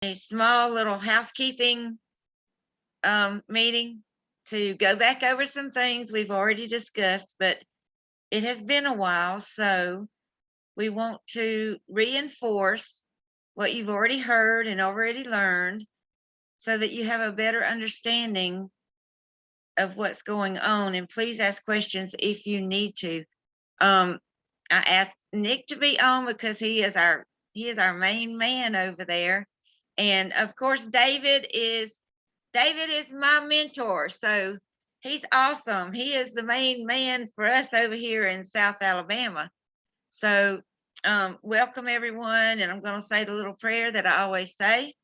a small little housekeeping meeting to go back over some things we've already discussed, but it has been a while, so we want to reinforce what you've already heard and already learned so that you have a better understanding of what's going on. And please ask questions if you need to. I asked Nick to be on because he is our main man over there. And of course, David is my mentor. So he's awesome. He is the main man for us over here in South Alabama. So welcome everyone. And I'm going to say the little prayer that I always say.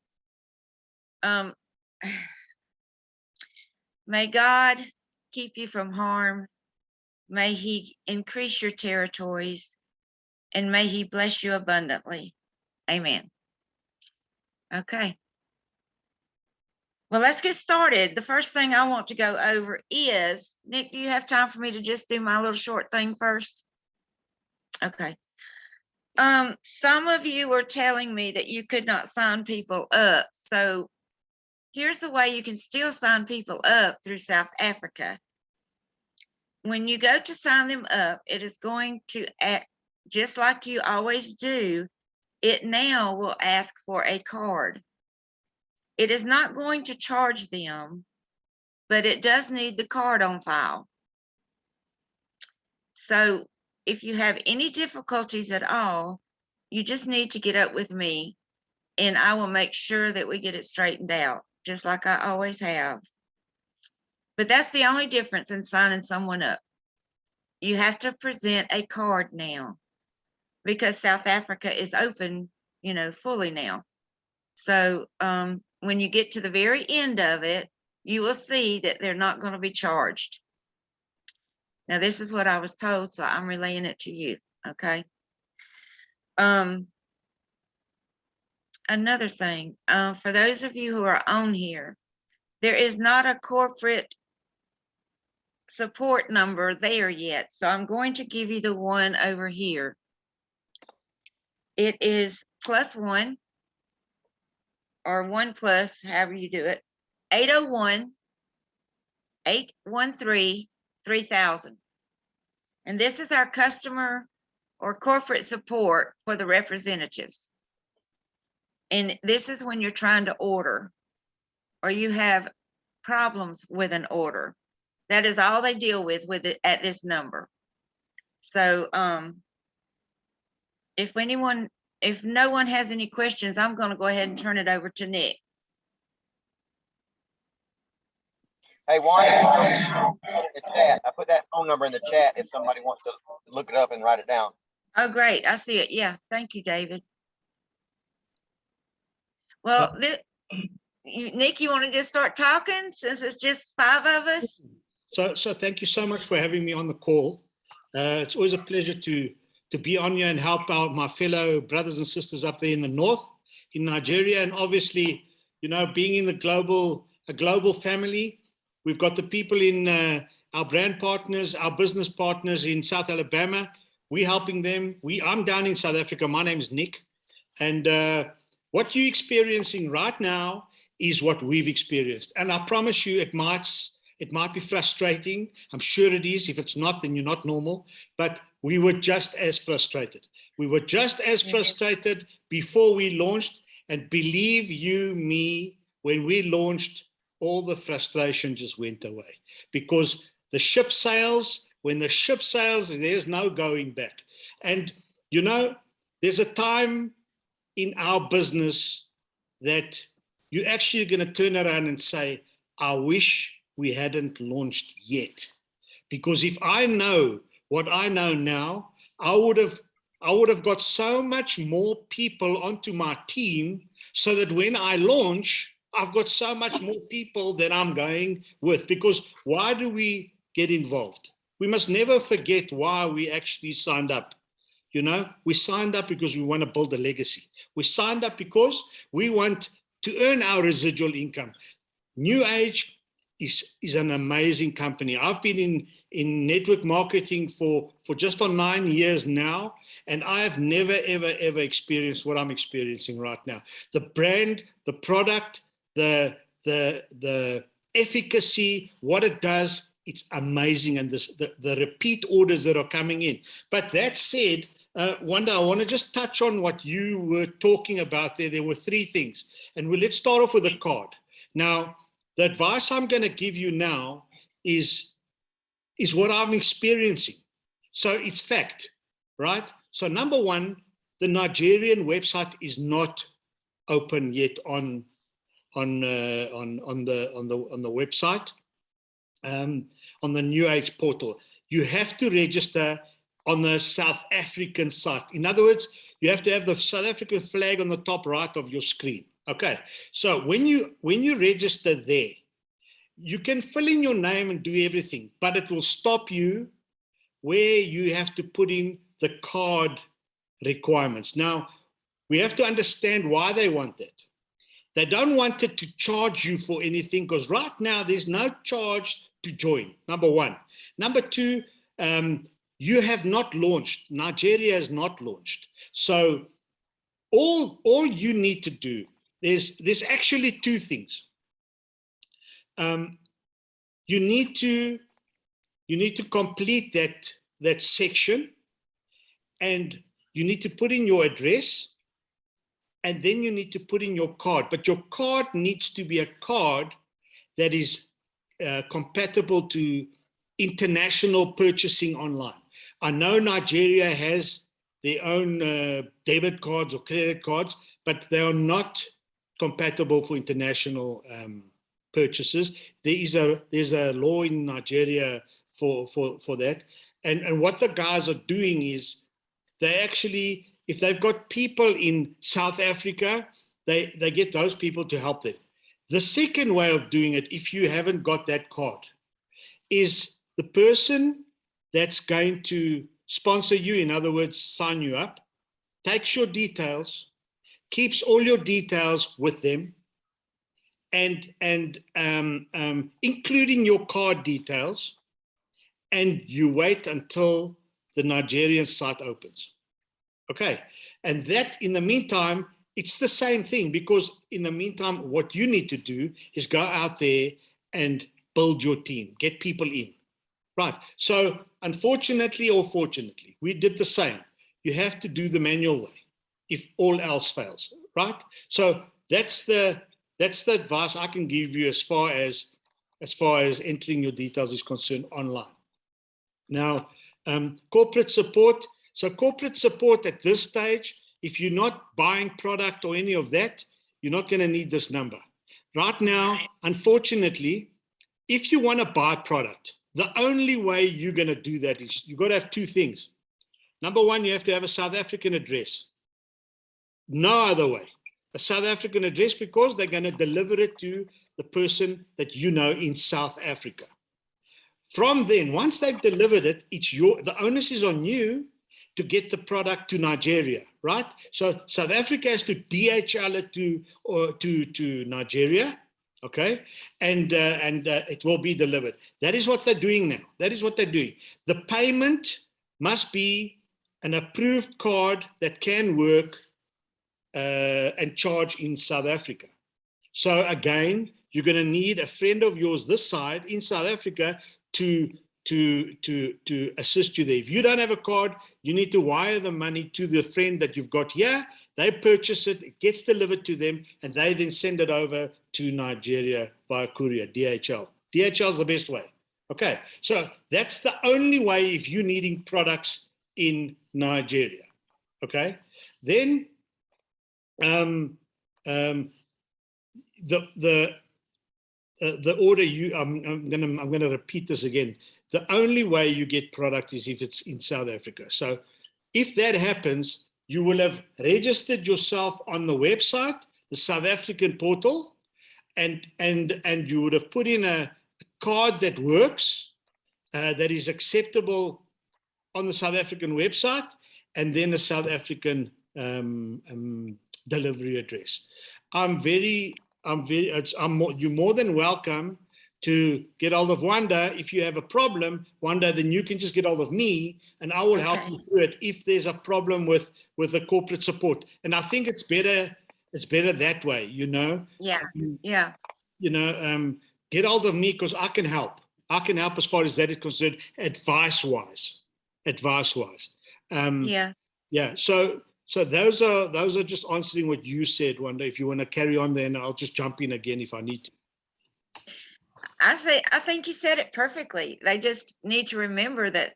May God keep you from harm. May he increase your territories, and may he bless you abundantly. Amen. Okay. Well, let's get started. The first thing I want to go over is, Nick, do you have time for me to just do my little short thing first? Okay. Some of you were telling me that you could not sign people up. So here's the way you can still sign people up through South Africa. When you go to sign them up, it is going to act just like you always do. It now will ask for a card. It is not going to charge them, but it does need the card on file. So if you have any difficulties at all, you just need to get up with me and I will make sure that we get it straightened out, just like I always have. But that's the only difference in signing someone up. You have to present a card now because South Africa is open, fully now. So when you get to the very end of it, you will see that they're not going to be charged. Now, this is what I was told, so I'm relaying it to you, okay? Another thing, for those of you who are on here, there is not a corporate support number there yet, so I'm going to give you the one over here. It is +1 or 1+, however you do it, 801-813-3000. And this is our customer or corporate support for the representatives. And this is when you're trying to order or you have problems with an order. That is all they deal with it at this number. So if no one has any questions, I'm going to go ahead and turn it over to Nick. Hey, Wanda, in the chat. I put that phone number in the chat if somebody wants to look it up and write it down. Oh, great. I see it. Yeah. Thank you, David. Well, Nick, you want to just start talking since it's just 5 of us? So thank you so much for having me on the call. It's always a pleasure to be on here and help out my fellow brothers and sisters up there in the north, in Nigeria. And obviously, being in a global family, we've got the people in our brand partners, our business partners in South Alabama. We're helping them. I'm down in South Africa. My name is Nick. And what you're experiencing right now is what we've experienced. And I promise you, it might be frustrating. I'm sure it is. If it's not, then you're not normal. But we were just as frustrated. We were just as frustrated before we launched. And believe you me, when we launched, all the frustration just went away. Because the ship sails, when the ship sails, there's no going back. And, there's a time in our business that you're actually going to turn around and say, I wish we hadn't launched yet. Because if I know what I know now, I would have got so much more people onto my team so that when I launch, I've got so much more people that I'm going with. Because why do we get involved? We must never forget why we actually signed up. We signed up because we want to build a legacy. We signed up because we want to earn our residual income. New age, is an amazing company. I've been in network marketing for just on 9 years now, and I have never, ever experienced what I'm experiencing right now. The brand, the product, the efficacy, what it does, it's amazing, and the repeat orders that are coming in. But that said, Wanda, I want to just touch on what you were talking about there. There were 3 things, and let's start off with a card. Now, the advice I'm going to give you now is what I'm experiencing. So it's fact, right? So number 1, the Nigerian website is not open yet on the website, on the New Age portal. You have to register on the South African site. In other words, you have to have the South African flag on the top right of your screen. Okay, so when you register there, you can fill in your name and do everything, but it will stop you where you have to put in the card requirements. Now, we have to understand why they want that. They don't want it to charge you for anything, because right now there's no charge to join, number 1. Number 2, you have not launched. Nigeria has not launched. So all you need to do, there's actually 2 things. You need to complete that section, and you need to put in your address, and then you need to put in your card. But your card needs to be a card that is compatible to international purchasing online. I know Nigeria has their own debit cards or credit cards, but they are not compatible for international purchases. There's a law in Nigeria for that. And what the guys are doing is they actually, if they've got people in South Africa, they get those people to help them. The second way of doing it, if you haven't got that card, is the person that's going to sponsor you, in other words, sign you up, takes your details, keeps all your details with them, and including your card details, and you wait until the Nigerian site opens. Okay, and that, in the meantime, it's the same thing, because in the meantime, what you need to do is go out there and build your team, get people in. Right. So unfortunately or fortunately, we did the same. You have to do the manual way if all else fails. Right. So that's the advice I can give you as far as entering your details is concerned online. Now, corporate support. So corporate support at this stage, if you're not buying product or any of that, you're not going to need this number. Right now, unfortunately, if you want to buy product, the only way you're going to do that is you've got to have 2 things. Number 1, you have to have a South African address. No other way. A South African address, because they're going to deliver it to the person that you know in South Africa. From then, once they've delivered it, the onus is on you to get the product to Nigeria, right? So South Africa has to DHL it to Nigeria. Okay, and it will be delivered. That is what they're doing now. That is what they're doing. The payment must be an approved card that can work and charge in South Africa. So again, you're going to need a friend of yours this side in South Africa to assist you there. If you don't have a card, you need to wire the money to the friend that you've got here. They purchase it, it gets delivered to them, and they then send it over to Nigeria via courier, DHL. DHL is the best way. Okay, so that's the only way if you're needing products in Nigeria. Okay, then the order I'm gonna repeat this again. The only way you get product is if it's in South Africa. So if that happens, you will have registered yourself on the website, the South African portal, and you would have put in a card that works, that is acceptable on the South African website, and then a South African delivery address. You're more than welcome to get hold of Wanda. If you have a problem, Wanda, then you can just get hold of me and I will help Okay. you through it if there's a problem with the corporate support. And I think it's better that way, you know. Yeah. Yeah. You know, get hold of me because I can help. I can help as far as that is concerned, advice-wise. Yeah. Yeah. So those are just answering what you said, Wanda. If you want to carry on, then I'll just jump in again if I need to. I think you said it perfectly. They just need to remember that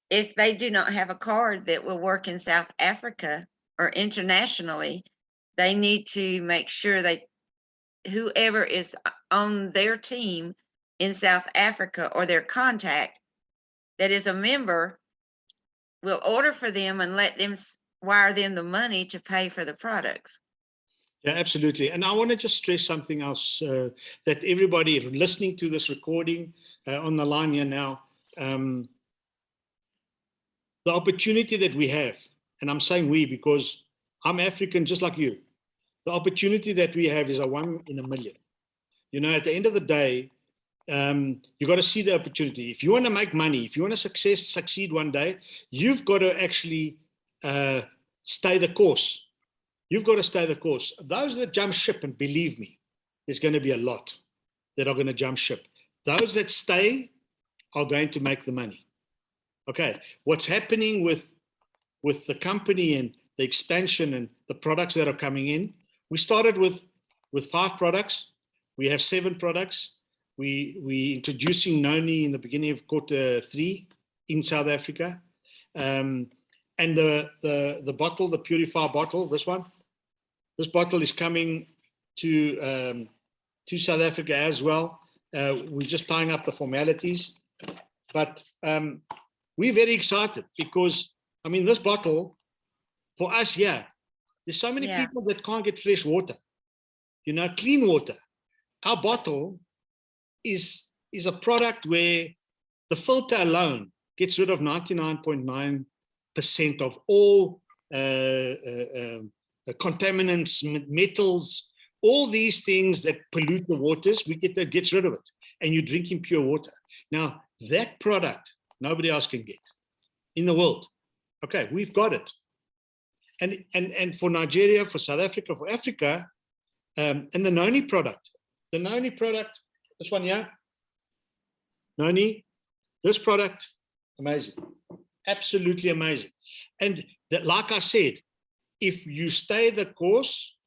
if they do not have a card that will work in South Africa or internationally, they need to make sure whoever is on their team in South Africa or their contact that is a member will order for them and let them wire them the money to pay for the products. Yeah, absolutely. And I want to just stress something else that everybody listening to this recording on the line here now, the opportunity that we have, and I'm saying we because I'm African just like you, the opportunity that we have is a 1 in a million. You know, at the end of the day, you got to see the opportunity. If you want to make money, if you want to succeed one day, you've got to actually stay the course. You've got to stay the course. Those that jump ship, and believe me, there's going to be a lot that are going to jump ship. Those that stay are going to make the money. Okay, what's happening with the company and the expansion and the products that are coming in? We started with 5 products. We have 7 products. We introducing Noni in the beginning of Q3 in South Africa, and the bottle, the Purify bottle, this bottle is coming to South Africa as well. We're just tying up the formalities, but we're very excited because I mean this bottle for us, yeah. There's so many people that can't get fresh water, you know, clean water. Our bottle is a product where the filter alone gets rid of 99.9% of all contaminants, metals, all these things that pollute the waters. Gets rid of it, and you're drinking pure water. Now that product nobody else can get in the world. Okay, we've got it, and for Nigeria, for South Africa, for Africa, and the Noni product, this one here, Noni, this product, amazing, absolutely amazing. And that, like I said, if you stay the course,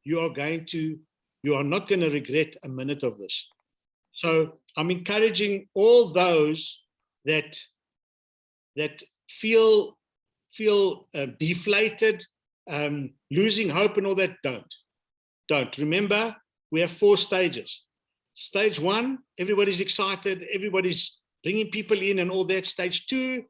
you are not going to regret a minute of this. So I'm encouraging all those that feel deflated, losing hope and all that. Don't. Remember, we have 4 stages. Stage 1, everybody's excited, everybody's bringing people in and all that. Stage 2,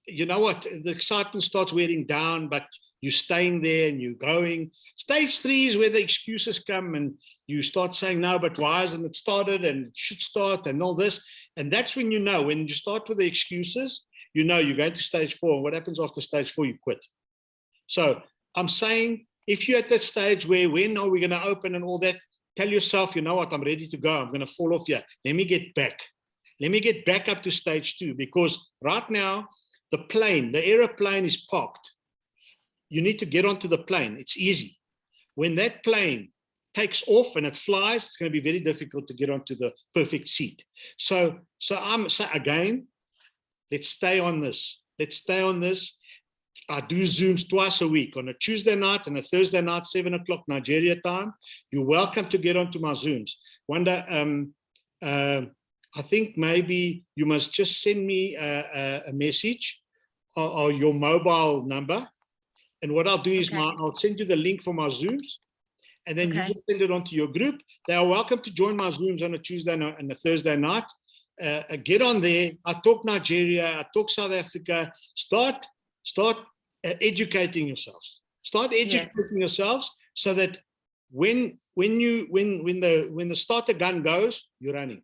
you know what, the excitement starts wearing down, but you're staying there and you're going. Stage 3 is where the excuses come and you start saying, no, but why hasn't it started, and it should start and all this. And that's when you know, when you start with the excuses, you know you're going to stage 4. And what happens after stage 4? You quit. So I'm saying, if you're at that stage where when are we going to open and all that, tell yourself, you know what, I'm ready to go. I'm going to fall off here. Let me get back. Let me get back up to stage 2, because right now, the aeroplane is parked. You need to get onto the plane. It's easy. When that plane takes off and it flies, it's going to be very difficult to get onto the perfect seat. So again, let's stay on this. Let's stay on this. I do Zooms twice a week, on a Tuesday night and a Thursday night, 7 o'clock Nigeria time. You're welcome to get onto my Zooms. Wanda, I think maybe you must just send me a message or your mobile number. And what I'll do is I'll send you the link for my Zooms, and then you just send it onto your group. They are welcome to join my Zooms on a Tuesday and a Thursday night. Get on there. I talk Nigeria, I talk South Africa. Start educating yourselves. Start educating yourselves so that when the starter gun goes, you're running.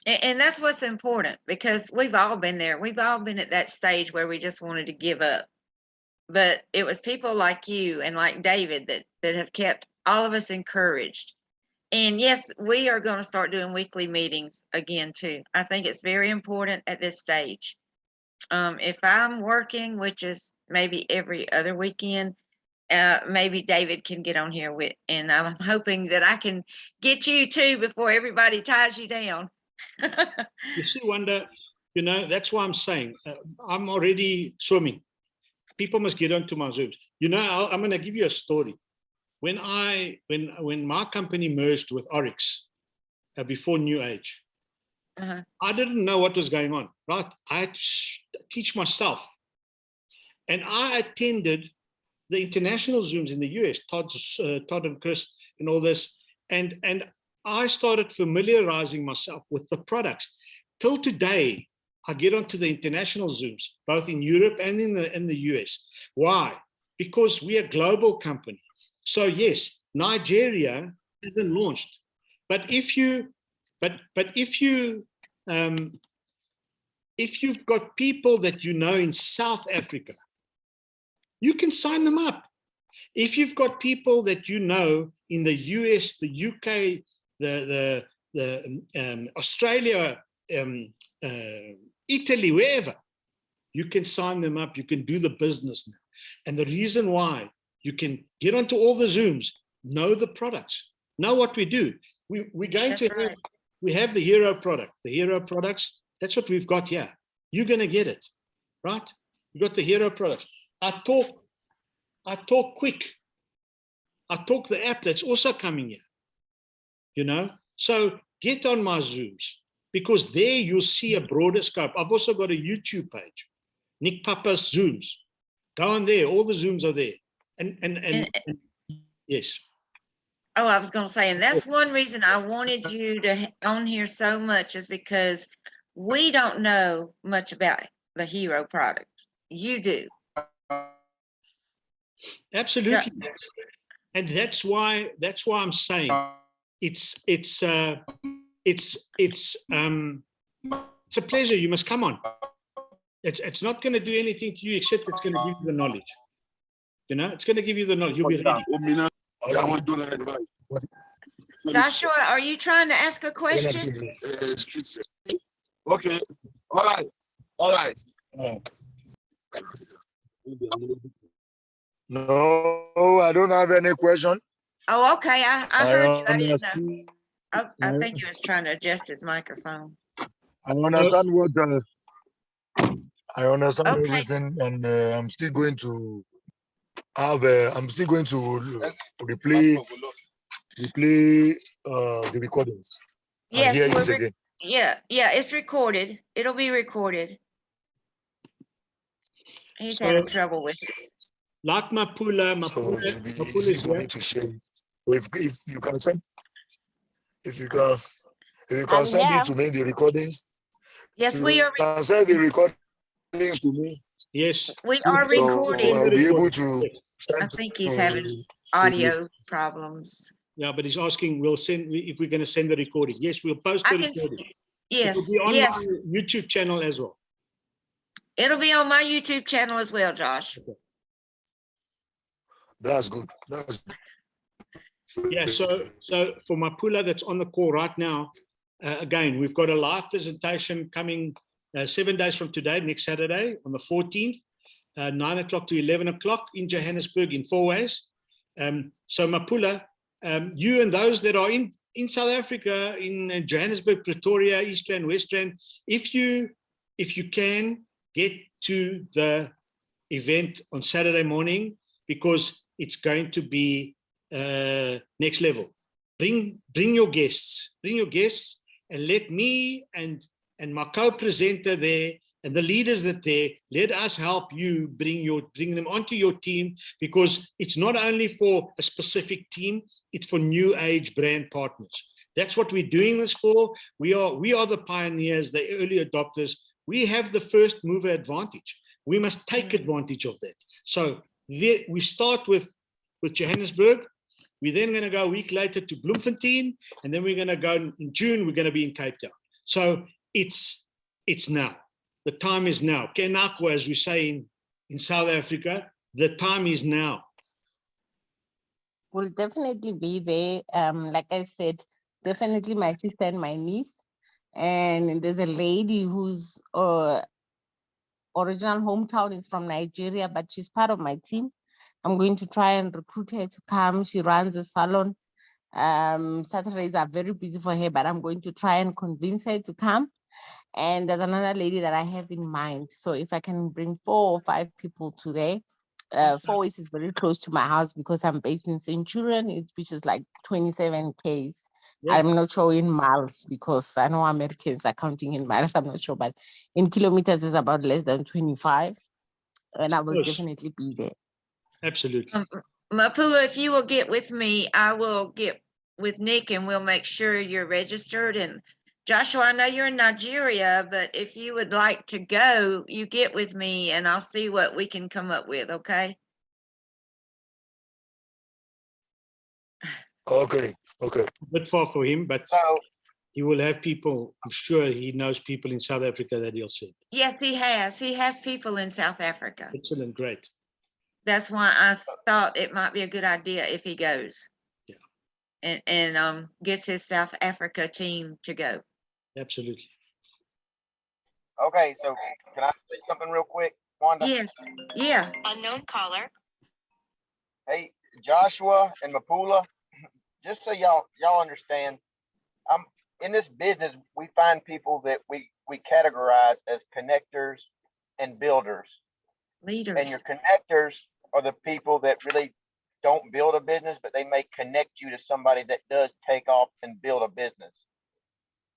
And that's what's important, because we've all been there. We've all been at that stage where we just wanted to give up. But it was people like you and like David that have kept all of us encouraged. And yes, we are going to start doing weekly meetings again too. I think it's very important at this stage. If I'm working, which is maybe every other weekend, maybe David can get on here with, and I'm hoping that I can get you too before everybody ties you down. You see, Wanda, you know, that's why I'm saying I'm already swimming. People must get onto my Zooms. You know, I'm going to give you a story. When my company merged with Oryx before New Age, Uh-huh. I didn't know what was going on, right? I had to teach myself. And I attended the international Zooms in the US, Todd and Chris and all this. And I started familiarizing myself with the products. Till today, I get onto the international Zooms, both in Europe and in the US. Why? Because we're a global company. So yes, Nigeria hasn't launched. But if you've got people that you know in South Africa, you can sign them up. If you've got people that you know in the US, the UK, the Australia, Italy, wherever, you can sign them up. You can do the business now. And the reason why you can get onto all the Zooms, know the products, know what we do. We're going That's to right. we have the hero product, the hero products. That's what we've got here. You're going to get it, right? You got the hero product. I talk quick. I talk the app that's also coming here, you know? So get on my Zooms, because there you'll see a broader scope. I've also got a YouTube page, Nick Papa's Zooms. Go on there. All the Zooms are there. And yes. Oh, I was going to say, and that's one reason I wanted you to on here so much, is because we don't know much about the hero products. You do. Absolutely. And that's why I'm saying it's a pleasure. You must come on. It's not going to do anything to you except it's going to give you the knowledge. You know, it's going to give you the knowledge. You'll be ready. Joshua, are you trying to ask a question? Okay. All right. No, I don't have any question. Oh, okay. I heard you. I didn't know. understand, I think he was trying to adjust his microphone. I understand what I understand Okay. everything, and I'm still going to have. I'm still going to replay the recordings and Yes, hear it again. yeah, it's recorded. It'll be recorded. He's having trouble with it. Like Mapula So it will be Mapula easy is for here. me to share. If you can send, if you can send it to me, the recordings. Yes, You we are. can send the recordings to me. Yes. We are So recording. I'll be able to I send think he's to- having audio problems. Yeah, but he's asking, if we're going to send the recording. Yes, we'll post the I can. recording. Yes, It'll be on yes. my YouTube channel as well. It'll be on my YouTube channel as well, Josh. That's good. That's good. Yeah, so for Mapula that's on the call right now, again, we've got a live presentation coming 7 days from today, next Saturday on the 14th, 9 o'clock to 11 o'clock in Johannesburg in 4 ways. So Mapula, you and those that are in South Africa, in Johannesburg, Pretoria, East Rand, West Rand, if you can get to the event on Saturday morning, because it's going to be next level. Bring your guests, and let me and my co-presenter there and the leaders that there, let us help you bring them onto your team, because it's not only for a specific team, it's for new age brand partners. That's what we're doing this for. We are the pioneers, the early adopters. We have the first mover advantage. We must take advantage of that. So we start with Johannesburg. We're then going to go a week later to Bloemfontein, and then we're going to go in June. We're going to be in Cape Town. So it's now. The time is now. Kenako, as we say in South Africa, the time is now. will definitely be there. Like I said, definitely my sister and my niece. And there's a lady whose original hometown is from Nigeria, but she's part of my team. I'm going to try and recruit her to come. She runs a salon. Saturdays are very busy for her, but I'm going to try and convince her to come. And there's another lady that I have in mind. So if I can bring 4 or 5 people today, Awesome. 4 is very close to my house because I'm based in Centurion, which is like 27 Ks. Yeah. I'm not sure in miles because I know Americans are counting in miles. I'm not sure, but in kilometers is about less than 25. And I will Close. definitely be there. Absolutely. Mapula, if you will get with me, I will get with Nick and we'll make sure you're registered. And Joshua, I know you're in Nigeria, but if you would like to go, you get with me and I'll see what we can come up with, okay? Okay. Okay. A bit far for him, but So, he will have people. I'm sure he knows people in South Africa that he'll send. Yes, he has. He has people in South Africa. Excellent. Great. That's why I thought it might be a good idea if he goes. Yeah. And gets his South Africa team to go. Absolutely. okay, so can I say something real quick, Wanda? Yes, yeah. Unknown caller. Hey, Joshua and Mapula, just so y'all understand, I'm in this business. We find people that we categorize as connectors and builders. Leaders. And your connectors are the people that really don't build a business, but they may connect you to somebody that does take off and build a business.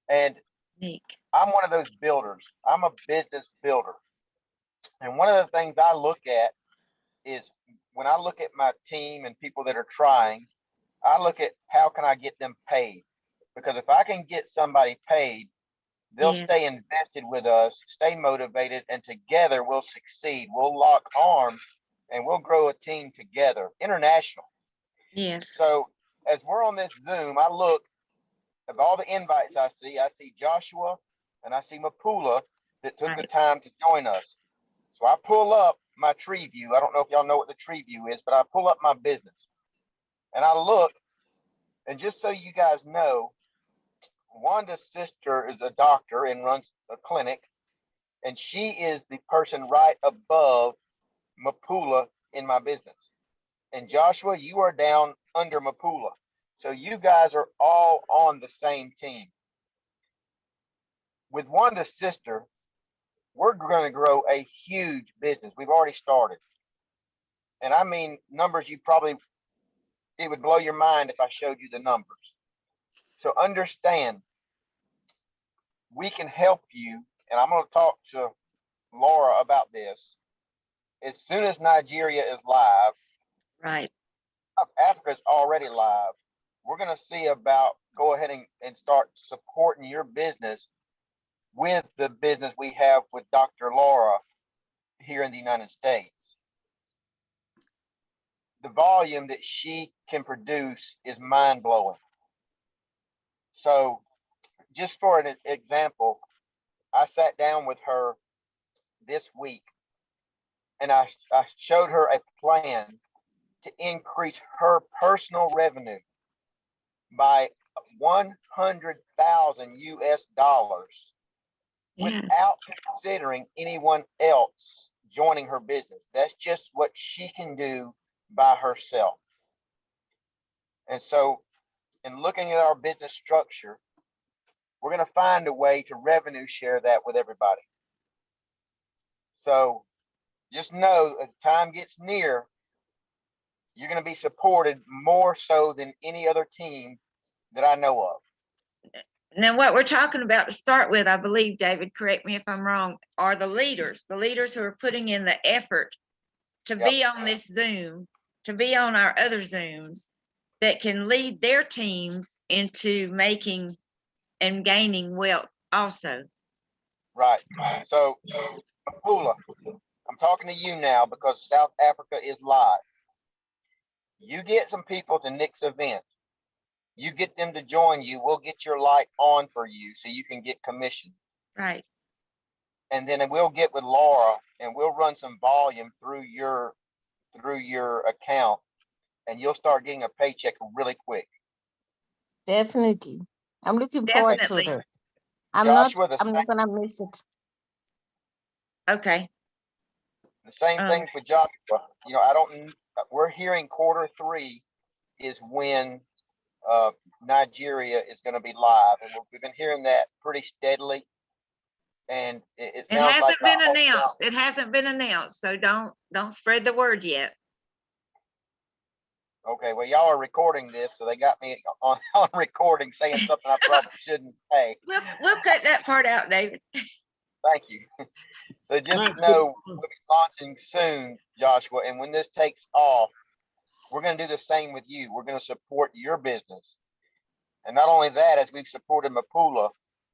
And Nick. I'm one of those builders. I'm a business builder. And one of the things I look at is when I look at my team and people that are trying, I look at how can I get them paid? Because if I can get somebody paid, they'll stay Yes. invested with us, stay motivated, and together we'll succeed. We'll lock arms and we'll grow a team together, international. Yes. So as we're on this Zoom, I look of all the invites I see Joshua and I see Mapula that took the Right. time to join us. So I pull up my tree view. I don't know if y'all know what the tree view is, but I pull up my business and I look, and just so you guys know, Wanda's sister is a doctor and runs a clinic, and she is the person right above Mapula in my business. And Joshua, you are down under Mapula. So you guys are all on the same team. With Wanda's sister, we're going to grow a huge business. We've already started. And I mean, numbers it would blow your mind if I showed you the numbers. So understand, we can help you. And I'm going to talk to Laura about this. As soon as Nigeria is live, Right. Africa is already live. We're going to see about go ahead and start supporting your business with the business we have with Dr. Laura here in the United States. The volume that she can produce is mind blowing. So, just for an example, I sat down with her this week and I showed her a plan to increase her personal revenue by 100,000 US dollars Yeah. without considering anyone else joining her business. That's just what she can do by herself. And so, in looking at our business structure, we're going to find a way to revenue share that with everybody. So, just know as time gets near, you're going to be supported more so than any other team that I know of. Now, what we're talking about to start with, I believe, David, correct me if I'm wrong, are the leaders who are putting in the effort to be on this Zoom, to be on our other Zooms, that can lead their teams into making and gaining wealth also. Right. So, Mapula, I'm talking to you now because South Africa is live. You get some people to Nick's event. You get them to join you. We'll get your light on for you so you can get commission. Right. And then we'll get with Laura and we'll run some volume through your account and you'll start getting a paycheck really quick. Definitely. I'm looking forward to Definitely. it. I'm Joshua, not gonna miss it. Okay. the same thing for Joshua. You know, we're hearing Q3 is when Nigeria is going to be live, and we've been hearing that pretty steadily. And it It sounds hasn't like been announced. It hasn't been announced. So don't spread the word yet. Okay, well, y'all are recording this, so they got me on recording saying something I probably shouldn't say. We'll cut that part out, David. Thank you. So just know we'll be launching soon, Joshua. And when this takes off, we're going to do the same with you. We're going to support your business. And not only that, as we've supported Mapula,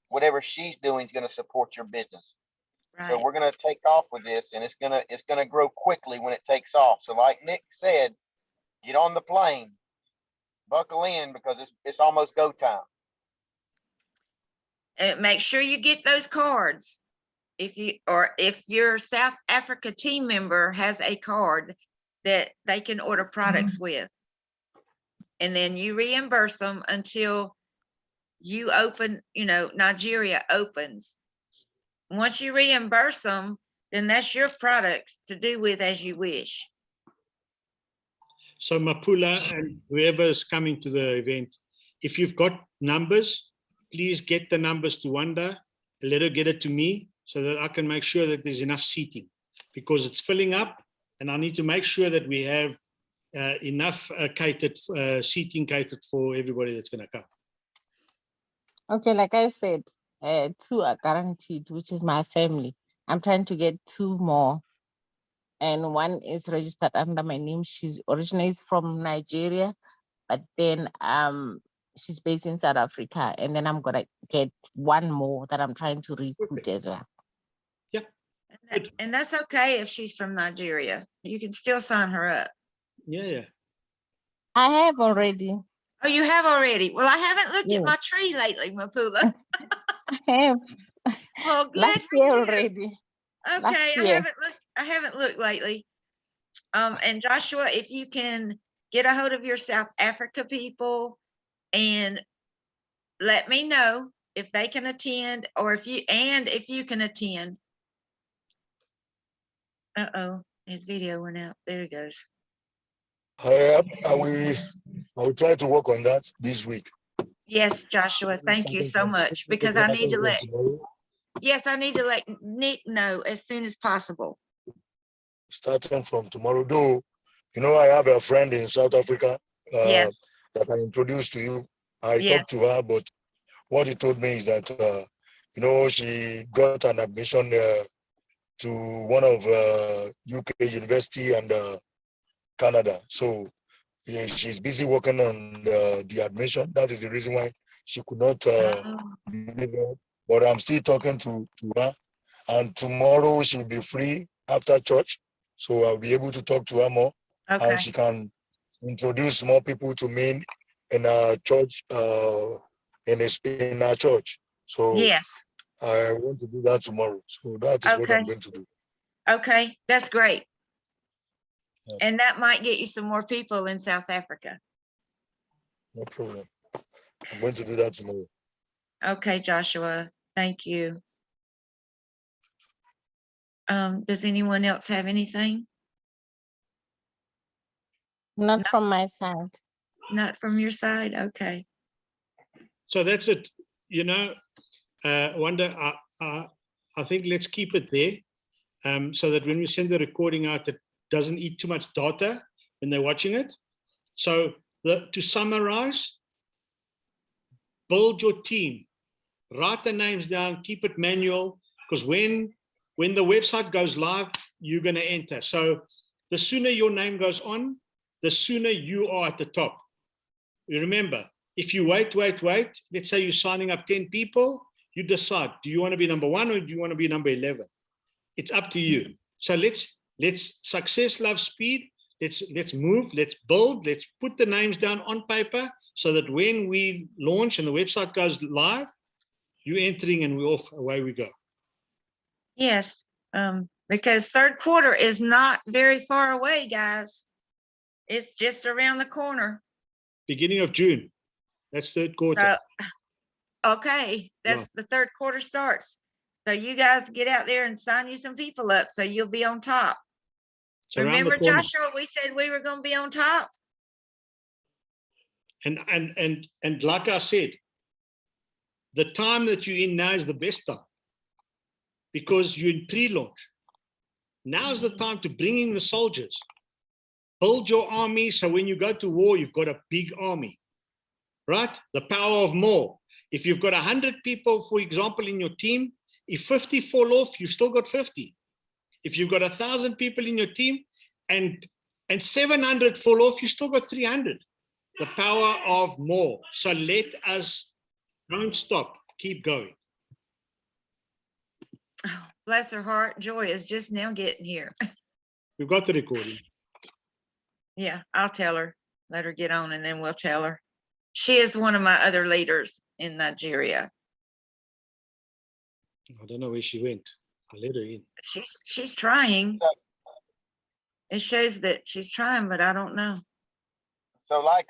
whatever she's doing is going to support your business. Right. So we're going to take off with this, and it's going to grow quickly when it takes off. So like Nick said, get on the plane, buckle in, because it's almost go time. Make sure you get those cards. If your South Africa team member has a card that they can order products with, and then you reimburse them until you open, Nigeria opens. Once you reimburse them, then that's your products to do with as you wish. So Mapula and whoever is coming to the event, if you've got numbers, please get the numbers to Wanda, let her get it to me so that I can make sure that there's enough seating, because it's filling up and I need to make sure that we have enough seating catered for everybody that's going to come. Okay, like I said, 2 are guaranteed, which is my family. I'm trying to get 2 more. And one is registered under my name. She's originally from Nigeria, but then she's based in South Africa. And then I'm gonna get 1 more that I'm trying to recruit as well. Yeah. And that's okay if she's from Nigeria. You can still sign her up. Yeah. I have already. Oh, you have already? Well, I haven't looked Yeah. at my tree lately, Mapula. I have. Well, good Last for year you. already. Okay, Last year. I haven't looked lately. And Joshua, if you can get a hold of your South Africa people and let me know if they can attend, or if you can attend. Uh-oh, his video went out. There he goes. I will try to work on that this week. Yes, Joshua, thank you so much, because I need to let Nick know as soon as possible. Starting from tomorrow, though, I have a friend in South Africa Yes. that I introduced to you. I Yes. talked to her, but what he told me is that, she got an admission to one of UK university and Canada. So yeah, she's busy working on the admission. That is the reason why she could not be there. But I'm still talking to her. And tomorrow she'll be free after church. So I'll be able to talk to her more. Okay. And she can introduce more people to me in our church, in our church. So yes. I want to do that tomorrow. So that is what I'm going to do. Okay, that's great. Yeah. And that might get you some more people in South Africa. No problem. I'm going to do that tomorrow. Okay, Joshua, thank you. Does anyone else have anything? Not No. from my side. Not from your side? Okay. So that's it. Wanda, I think let's keep it there, so that when we send the recording out, it doesn't eat too much data when they're watching it. So to summarize, build your team, write the names down, keep it manual, because when the website goes live, you're going to enter. So the sooner your name goes on, the sooner you are at the top. You remember, if you wait, let's say you're signing up 10 people, you decide, do you want to be number 1 or do you want to be number 11? It's up to you. So let's success, love, speed. Let's move, let's build, let's put the names down on paper so that when we launch and the website goes live, you're entering and we're off, away we go. Yes, because third quarter is not very far away, guys. It's just around the corner. Beginning of June. That's third quarter. So, okay, that's Yeah. the third quarter starts. So you guys get out there and sign you some people up so you'll be on top. It's around the Remember, corner. Joshua, we said we were going to be on top. And like I said, the time that you're in now is the best time because you're in pre-launch. Now's the time to bring in the soldiers. Build your army so when you go to war, you've got a big army, right? The power of more. If you've got 100 people, for example, in your team, if 50 fall off, you've still got 50. If you've got 1,000 people in your team and 700 fall off, you still got 300. The power of more. So let us don't stop, keep going. Oh, bless her heart. Joy is just now getting here. We've got the recording. Yeah, I'll tell her. Let her get on and then we'll tell her. She is one of my other leaders in Nigeria. I don't know where she went. I let her in. She's trying. It shows that she's trying, but I don't know. So like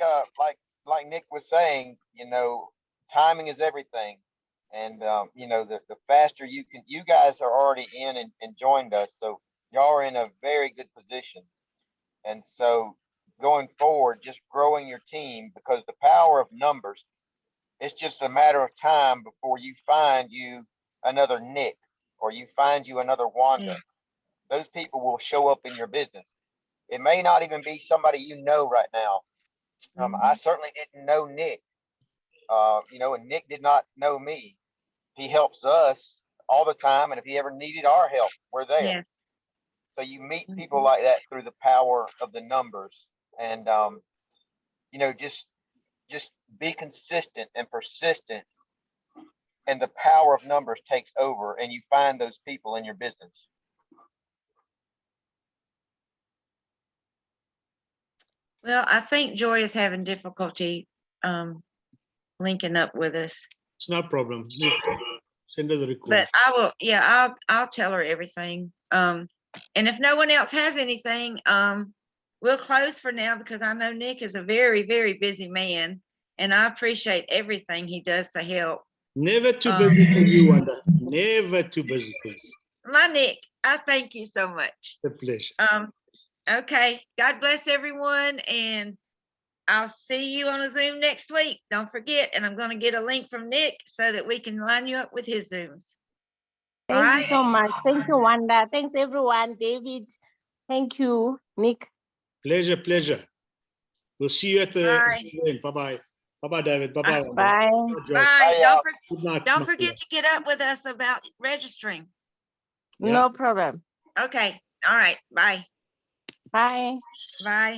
Nick was saying, you know, timing is everything. And you know, the faster you guys are already in and joined us, so y'all are in a very good position. And so going forward, just growing your team, because the power of numbers, it's just a matter of time before you find you another Nick or you find you another Wanda. Yeah. Those people will show up in your business. It may not even be somebody you know right now. I certainly didn't know Nick, you know, and Nick did not know me. He helps us all the time, and if he ever needed our help, we're there. Yes. So you meet people like that through the power of the numbers, and you know, just be consistent and persistent, and the power of numbers takes over, and you find those people in your business. Well, I think Joy is having difficulty linking up with us. It's no problem. Send her the recording. But I will, yeah, I'll tell her everything. And if no one else has anything, we'll close for now because I know Nick is a very, very busy man, and I appreciate everything he does to help. Never too busy for you, Wanda. Never too busy for you. My Nick, I thank you so much. A pleasure. Okay, God bless everyone, and I'll see you on a Zoom next week. Don't forget, and I'm going to get a link from Nick so that we can line you up with his Zooms. All Thank you right. so much. Thank you, Wanda. Thanks, everyone. David, thank you. Nick. Pleasure, pleasure. We'll see you at the Bye. end. Bye-bye. Bye-bye, David. Bye-bye. Wanda. Bye. Joy. Bye. y'all. Good night. Don't Makela. forget to get up with us about registering. Yeah. No problem. Okay. All right. Bye. Bye. Bye.